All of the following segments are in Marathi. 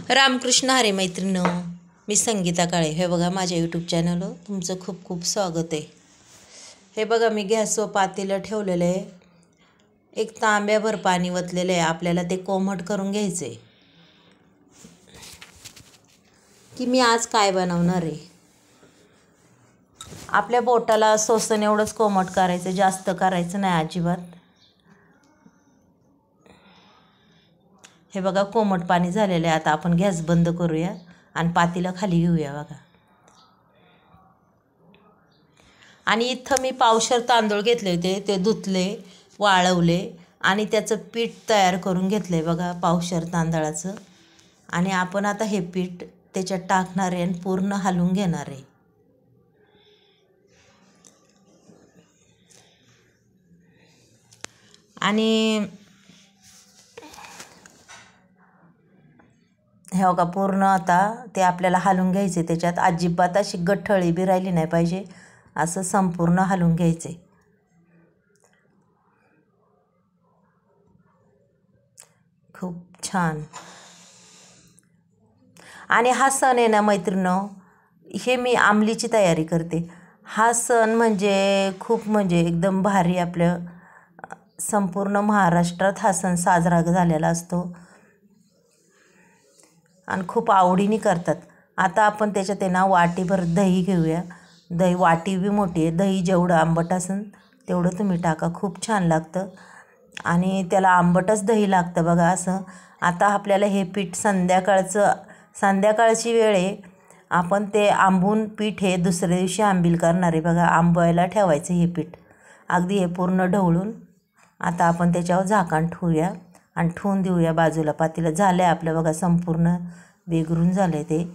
रामकृष्ण हरी मैत्रिणो, मी संगीता काळे. हे बघा माझ्या यूट्यूब चॅनलवर तुमचं खूप खूप स्वागत आहे. हे बघा मी गॅसवर पातेलं ठेवलेलं आहे. एक तांब्याभर पाणी वतलेलं आहे. आपल्याला ते कोमट करून घ्यायचं आहे. की मी आज काय बनवणार आहे. आपल्या बोटाला सोसन एवढंच कोमट करायचं, जास्त करायचं नाही अजिबात. हे बघा कोमट पाणी झालेलं आहे. आता आपण गॅस बंद करूया आणि पातेलं खाली घेऊया बघा. आणि इथं मी पावशर तांदूळ घेतले होते, ते धुतले, वाळवले आणि त्याचं पीठ तयार करून घेतलं आहे बघा, पावशर तांदळाचं. आणि आपण आता हे पीठ त्याच्यात टाकणार आहे आणि पूर्ण हलवून घेणार आहे. आणि हे बघा पूर्ण आता ते आपल्याला हलवून घ्यायचे. त्याच्यात अजिबात अशी गठ्ठळी बी राहिली नाही पाहिजे, असं संपूर्ण हलवून घ्यायचे. खूप छान. आणि हा सण आहे ना मैत्रिणो, हे मी आंबलीची तयारी करते. हा सण म्हणजे खूप म्हणजे एकदम भारी. आपलं संपूर्ण महाराष्ट्रात हा सण साजरा झालेला असतो आणि खूप आवडीने करतात. आता आपण त्याच्यात आहे ना वाटीभर दही घेऊया. दही वाटी बी मोठी आहे. दही जेवढं आंबट असेल तेवढं तुम्ही टाका, खूप छान लागतं. आणि त्याला आंबटच दही लागतं बघा असं. आता आपल्याला हे पीठ संध्याकाळची वेळ आहे. आपण ते आंबून पीठ हे दुसऱ्या दिवशी आंबील करणार आहे बघा. आंबायला ठेवायचं हे पीठ अगदी हे पूर्ण ढवळून. आता आपण त्याच्यावर झाकण ठेवूया आणि ठेवून देऊया बाजूला. पातेलं झालं आहे आपलं बघा, संपूर्ण बेगरून झालं आहे ते.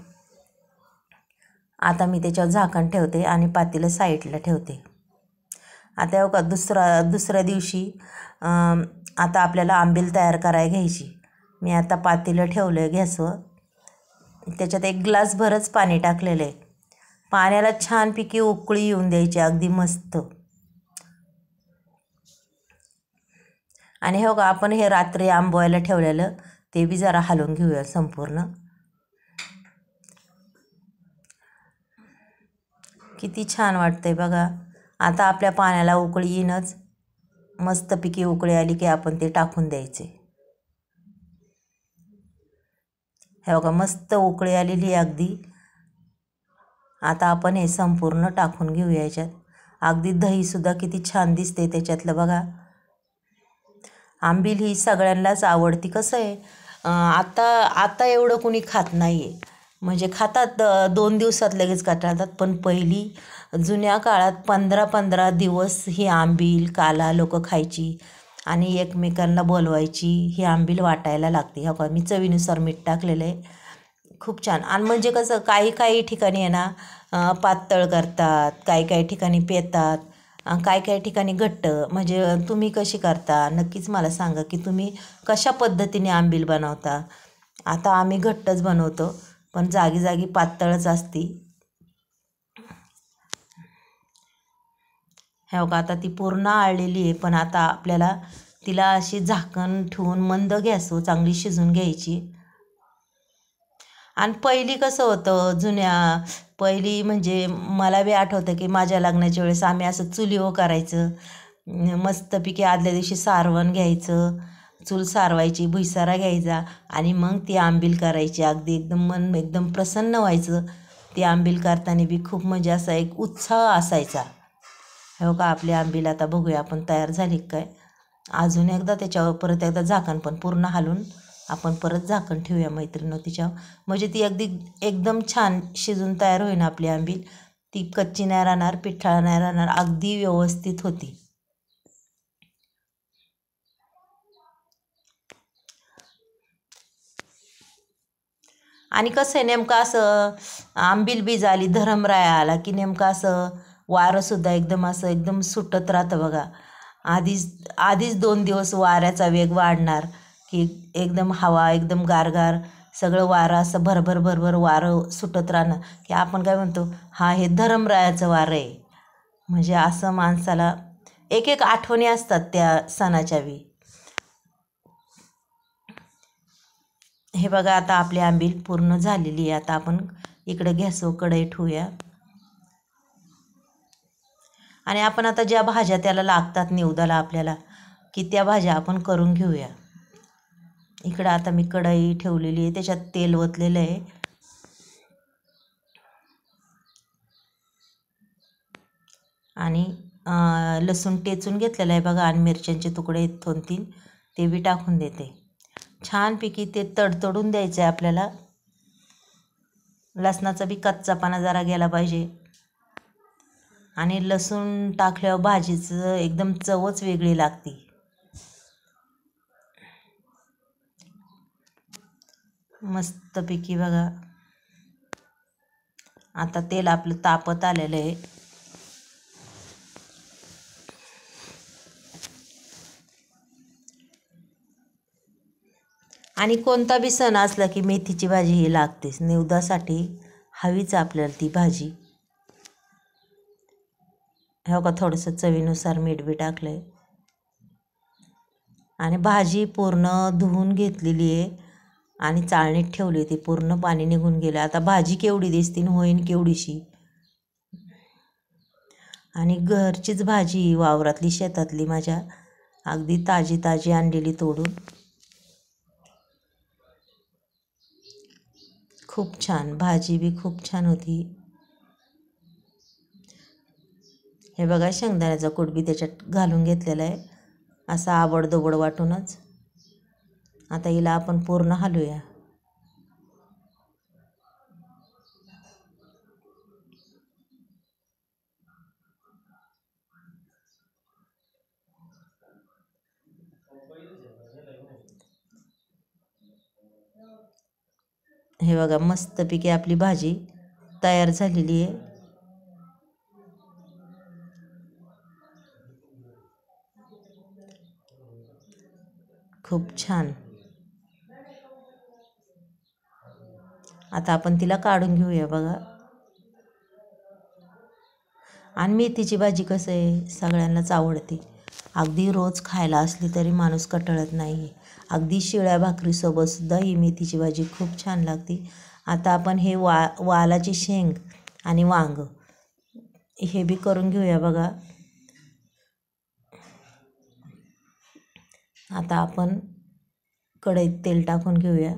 आता मी त्याच्यावर झाकण ठेवते आणि पातेलं साईडला ठेवते. आता बघा दुसऱ्या दिवशी आता आपल्याला आंबील तयार करायला घ्यायची. मी आता पातेलं ठेवलं आहे गॅसवर. त्याच्यात एक ग्लासभरच पाणी टाकलेलं आहे. पाण्याला छानपैकी उकळी येऊन द्यायची अगदी मस्त. आणि हे बघा आपण हे रात्री आंबवायला ठेवलेलं ते बी जरा हलवून घेऊया संपूर्ण. किती छान वाटतंय बघा. आता आपल्या पाण्याला उकळी येईनच. मस्तपैकी उकळी आली की आपण ते टाकून द्यायचे. हे बघा मस्त उकळी आलेली अगदी. आता आपण हे संपूर्ण टाकून घेऊया याच्यात. अगदी दहीसुद्धा किती छान दिसते त्याच्यातलं बघा. आंबील ही सगळ्यांनाच आवडती. कसं आहे आता एवढं कोणी खात नाही आहे. म्हणजे खातात 2 दिवसात लगेच काढतात. पण पहिली जुन्या काळात 15-15 दिवस ही आंबील काला लोकं खायची आणि एकमेकांना बोलवायची. ही आंबील वाटायला लागते. हो का, मी चवीनुसार मीठ टाकलेलं आहे. खूप छान. आणि म्हणजे कसं काही ठिकाणी आहे ना पातळ करतात, काही ठिकाणी पेतात, काही ठिकाणी घट्ट. म्हणजे तुम्ही कशी करता नक्कीच मला सांगा की तुम्ही कशा पद्धतीने आंबील बनवता. आता आम्ही घट्टच बनवतो, पण जागी जागी पातळच असती. हे बघा आता ती पूर्ण आळलेली आहे. पण आता आपल्याला तिला अशी झाकण ठेवून मंद गॅसवर चांगली शिजून घ्यायची. आणि पहिली कसं होतं पहिली म्हणजे मला बी आठवतं की माझ्या लग्नाच्या वेळेस आम्ही असं चुलीवर करायचं. मस्तपैकी आदल्या दिवशी सारवण घ्यायचं, चूल सारवायची, भुईसारा घ्यायचा आणि मग ती आंबील करायची. अगदी एकदम मन एकदम प्रसन्न व्हायचं. ती आंबील करताना बी खूप म्हणजे असा एक उत्साह असायचा. हो का, आपली आंबील आता बघूया आपण तयार झाली काय. अजून एकदा त्याच्यावर परत एकदा झाकण पण पूर्ण हलवून आपण परत झाकण ठेवूया मैत्रिणी तिच्यावर. म्हणजे ती अगदी एकदम छान शिजून तयार होईन आपली आंबील. ती कच्ची नाही राहणार, पिठाळ नाही राहणार, अगदी व्यवस्थित होती. आणि कसं आहे नेमकं असं आंबील बी झाली, धरमराया आला की नेमकं असं वारंसुद्धा एकदम असं एकदम सुटत राहतं बघा. आधीच 2 दिवस वाऱ्याचा वेग वाढणार की एकदम हवा एकदम गारगार सगळं वारं असं भरभर वारं सुटत राहणं की आपण काय म्हणतो, हा हे धरमरायाचं वारं आहे. म्हणजे असं माणसाला एक आठवणी असतात त्या सणाच्या बी. हे बघा आता आपली आंबील पूर्ण झालेली आहे. आता आपण इकडे गॅसवर कढई ठेवूया आणि आपण आता ज्या भाज्या त्याला लागतात निवदाला आपल्याला की त्या भाज्या आपण करून घेऊया. इकडं आता मी कढई ठेवलेली आहे, त्याच्यात तेल ओतलेलं आहे आणि लसूण टेचून घेतलेलं आहे बघा आणि मिरच्यांचे तुकडे 2-3 ते बी टाकून देते. छानपैकी ते तडतडून द्यायचं आहे आपल्याला. लसणाचा बी कच्चापणा जरा गेला पाहिजे आणि लसूण टाकल्यावर भाजीचं एकदम चवच वेगळी लागते. मस्तपैकी बघा आता तेल आपलं तापत आलेलं आहे. आणि कोणता बी सण असला की मेथीची भाजी ही लागतेच. निवदासाठी हवीच आपल्याला ती भाजी. हो का, थोडंसं चवीनुसार मीठ बी टाकलं आहे आणि भाजी पूर्ण धुवून घेतलेली आहे आणि चाळणीत ठेवली. ती पूर्ण पाणी निघून गेलं. आता भाजी केवढी दिसते न होईन केवढीशी. आणि घरचीच भाजी, वावरातली शेतातली माझ्या, अगदी ताजी ताजी आणलेली तोडून. खूप छान भाजी बी खूप छान होती. हे बघा शेंगदाण्याचा कूट बी त्याच्यात घालून घेतलेला आहे असा आबडधोबड वाटूनच. आता हिला आपण पूर्ण हलवूया. हे बघा मस्तपैकी आपली भाजी तयार झालेली आहे. खूप छान. आता आपण तिला काढून घेऊया बघा. आणि मेथीची भाजी कसं आहे सगळ्यांनाच आवडते. अगदी रोज खायला असली तरी माणूस कंटाळत नाही. अगदी शिळ्या भाकरीसोबतसुद्धा ही मेथीची भाजी खूप छान लागते. आता आपण हे वालाची शेंग आणि वांग हे बी करून घेऊया बघा. आता आपण कढईत तेल टाकून घेऊया.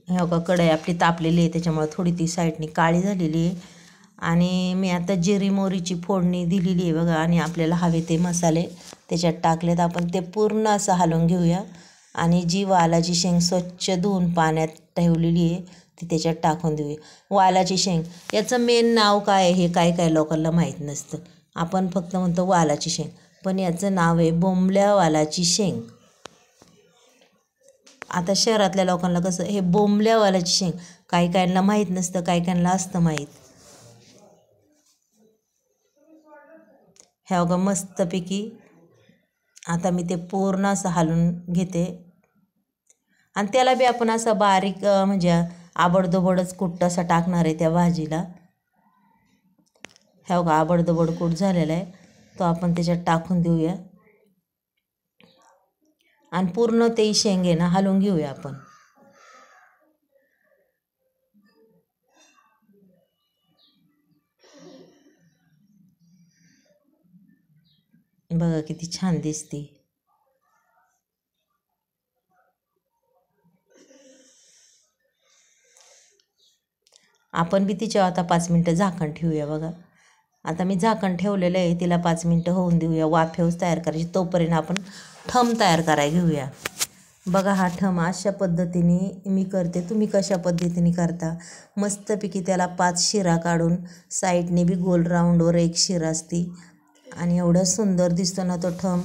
हो का, कढई आपली तापलेली आहे त्याच्यामुळे थोडी ती साईडनी काळी झालेली आहे. आणि मी आता जिरी मोहरीची फोडणी दिलेली आहे बघा. आणि आपल्याला हवे ते मसाले त्याच्यात टाकलेत. आपण ते पूर्ण असं हलवून घेऊया आणि जी वालाची शेंग स्वच्छ धुवून पाण्यात ठेवलेली आहे ती त्याच्यात टाकून देऊया. वालाची शेंग याचं मेन नाव काय आहे हे काय काय लोकांना माहीत नसतं. आपण फक्त म्हणतो वालाची शेंग, पण याचं नाव आहे बोंबल्या वालाची शेंग. आता शहरातल्या लोकांना कसं हे बोंबल्या वालाची शेंग काही काहींना माहीत नसतं, काही काहींना असतं माहीत. ह्या बघा मस्तपैकी आता मी ते पूर्ण असं हलवून घेते. आणि त्याला बी आपण असं बारीक म्हणजे आबडधोबडच कूट असा टाकणार आहे त्या भाजीला. ह्या बघा आबडधोबड कूट झालेला आहे तो आपण त्याच्यात टाकून देऊया आणि पूर्ण ते शेंगे ना हलवून घेऊया आपण. बघा किती छान दिसते. आपण बी तिच्यावर आता 5 मिनटं झाकण ठेवूया बघा. आता मी झाकण ठेवलेलं आहे, तिला 5 मिनटं होऊन देऊया. वाफेवच तयार करायची, तोपर्यंत आपण ठम तयार करायला घेऊया. बघा हा ठम अशा पद्धतीने मी करते. तुम्ही कशा पद्धतीने करता? मस्तपैकी त्याला 5 शिरा काढून साईडने बी गोल राऊंडवर एक शिरा असते आणि एवढं सुंदर दिसतो ना तो ठम.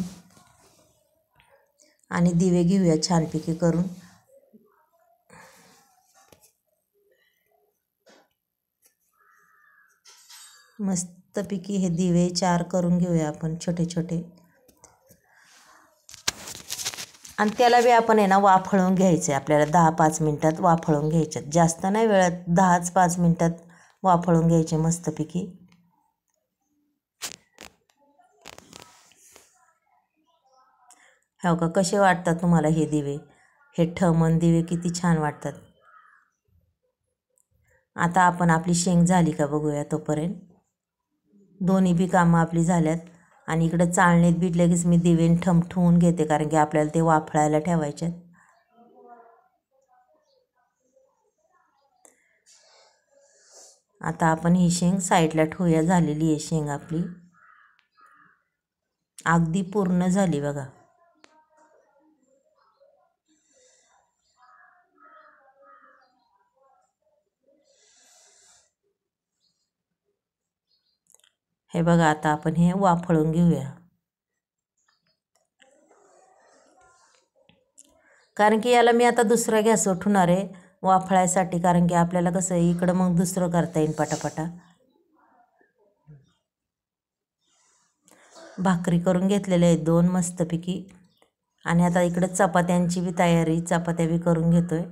आणि दिवे घेऊया छानपैकी करून. मस्तपैकी हे दिवे 4 करून घेऊया आपण छोटे छोटे. आणि त्याला बी आपण आहे ना वाफळून घ्यायचं आहे. आपल्याला 10-5 मिनटात वाफळून घ्यायच्यात. जास्त नाही वेळात 10-5 मिनटात वाफळून घ्यायचे मस्तपैकी. हो का, कसे वाटतात तुम्हाला हे दिवे? हे ठमन दिवे किती छान वाटतात. आता आपण आपली शेंग झाली का बघूया तोपर्यंत. दोन्ही बी कामं आपली झाल्यात. आणि इकडं चाळणीत बी लगेच मी दिवे ठेवून घेते, कारण की आपल्याला ते वाफळायला ठेवायचे. आता आपण ही शेंग साईडला ठेवूया. झालेली आहे शेंग आपली, अगदी पूर्ण झाली बघा. हे बघा, आता आपण हे वाफळून घेऊया. कारण की याला मी आता दुसरा गॅस ठेवणार आहे वाफळायसाठी, कारण की आपल्याला कसं इकडं मग दुसरं करता येईल पटापटा. भाकरी करून घेतलेल्या आहेत 2 मस्तपैकी. आणि आता इकडं चपात्यांची बी तयारी, चपात्या बी करून घेतोय.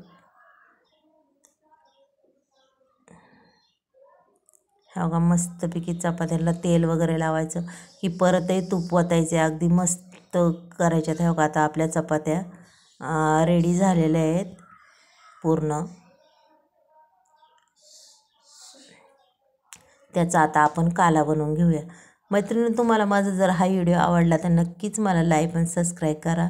हो का, मस्तपैकी चपात्याला तेल वगैरे लावायचं की परतही तूप वतायचे, अगदी मस्त करायच्यात. हो का, आता आपल्या चपात्या रेडी झालेल्या आहेत पूर्ण. त्याचा आता आपण काला बनवून घेऊया. मैत्रिणी, तुम्हाला माझा जर हा व्हिडिओ आवडला तर नक्कीच मला लाईक आणि सबस्क्राईब करा.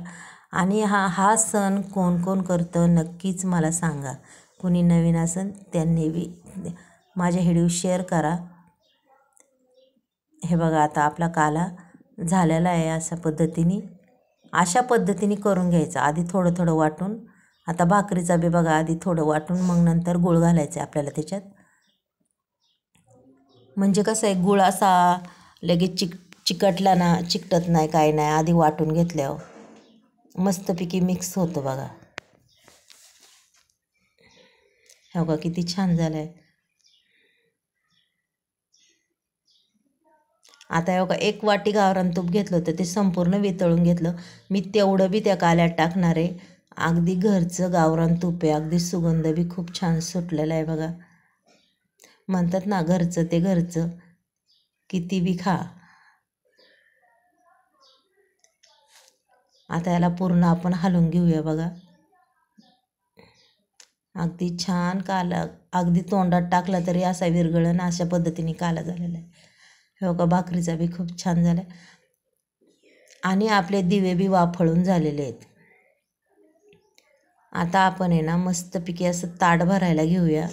आणि हा सण कोण कोण करतं नक्कीच मला सांगा. कोणी नवीन असेल त्यांनी बी माझे व्हिडिओ शेअर करा. हे बघा, आता आपला काला झालेला आहे. अशा पद्धतीने करून घ्यायचं. आधी थोडं थोडं वाटून, आता भाकरीचा बी बघा, आधी थोडं वाटून मग नंतर गूळ घालायचं आपल्याला त्याच्यात. म्हणजे कसं आहे, गूळ असा लगेच चिकटला ना, चिकटत नाही, काय नाही. आधी वाटून घेतल्यावर मस्तपैकी मिक्स होतं बघा. हो का, किती छान झालं आहे. आता हो का, 1 वाटी गावरान तूप घेतलं होतं, ते संपूर्ण वितळून घेतलं मी. तेवढं बी त्या काल्यात टाकणार आहे. अगदी घरचं गावरान तूप आहे, अगदी सुगंध बी खूप छान सुटलेला आहे बघा. म्हणतात ना, घरचं ते घरचं, किती बी खा. आता याला पूर्ण आपण हलवून घेऊया बघा. अगदी छान काला, अगदी तोंडात टाकला तरी असा विरघळण, अशा पद्धतीने काला झालेला आहे. हो का, भाकरीचा बी खूप छान झाला. आणि आपले दिवे बी वाफळून झालेले आहेत. आता आपण आहे ना मस्तपैकी असं ताट भरायला घेऊया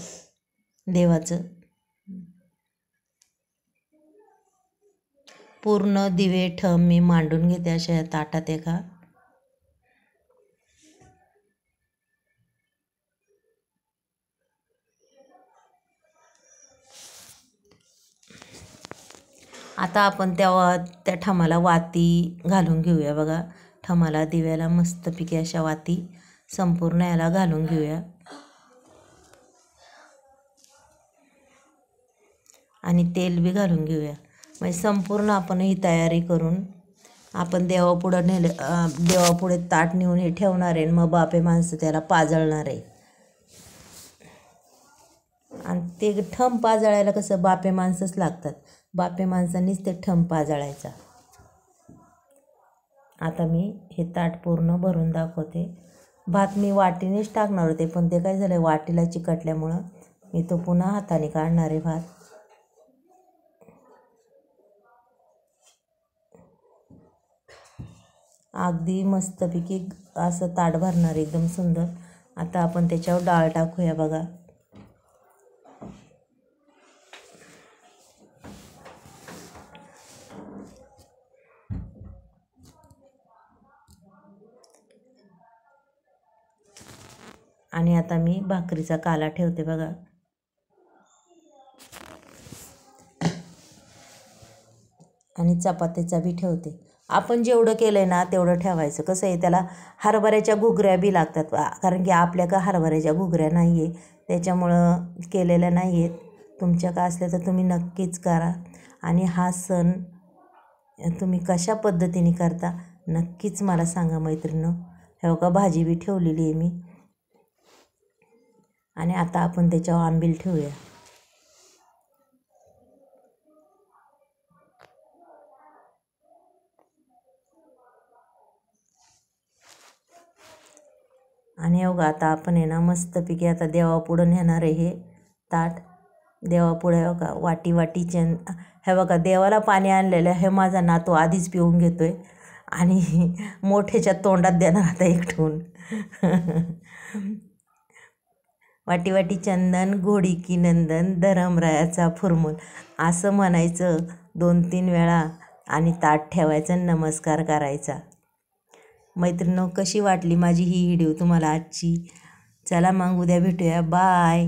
देवाचं. पूर्ण दिवे ठम मी मांडून घेते अशा ताटात एका. आता आपण त्या ठमाला वाती घालून घेऊया बघा. ठमाला, दिव्याला मस्तपैकी अशा वाती संपूर्ण याला घालून घेऊया. आणि तेल बी घालून घेऊया. म्हणजे संपूर्ण आपण ही तयारी करून आपण देवापुढे ताट नेऊन हे ठेवणार आहे. मग बापे माणसं त्याला पाजळणार आहे. आणि ते ठम पाजळायला कसं बापे माणसंच लागतात. बापे माणसांनीच ते ठम पाजळायचा. आता मी हे ताट पूर्ण भरून दाखवते. भात मी वाटीनेच टाकणार होते, पण ते काय झालं, वाटीला चिकटल्यामुळं मी तो पुन्हा हाताने काढणार आहे भात. अगदी मस्तपैकी असं ताट भरणार, एकदम सुंदर. आता आपण त्याच्यावर डाळ टाकूया बघा. आणि आता मी भाकरीचा काला ठेवते बघा. आणि चपातीचा बी ठेवते. आपण जेवढं केलं आहे ना तेवढं ठेवायचं. कसं आहे, त्याला हरभऱ्याच्या घुगऱ्या बी लागतात, कारण की आपल्या का हरभऱ्याच्या घुगऱ्या नाही आहे, त्याच्यामुळं केलेल्या नाही आहेत. तुमच्या का असल्या तर तुम्ही नक्कीच करा. आणि हा सण तुम्ही कशा पद्धतीने करता नक्कीच मला सांगा मैत्रिणी. हे का, भाजी बी ठेवलेली आहे मी. आणि आता आपण त्याच्यावर आंबील ठेवूया. आणि हो का आता आपण आहे ना मस्तपैकी आता देवापुढं नेणार आहे हे ताट. देवापुढे हो का वाटी वाटीचे हे बघा देवाला पाणी आणलेलं हे माझा नातू आधीच पिऊन घेतोय आणि मोठ्याच्या तोंडात देणार आता एक ठेवून. वाटी वाटी चंदन घोडी की नंदन धरमरायाचा फुरमूल असं म्हणायचं 2-3 वेळा आणि ताट ठेवायचं, नमस्कार करायचा. मैत्रिणींनो, कशी वाटली माझी ही व्हिडिओ तुम्हाला आजची? चला मग उद्या भेटूया. बाय.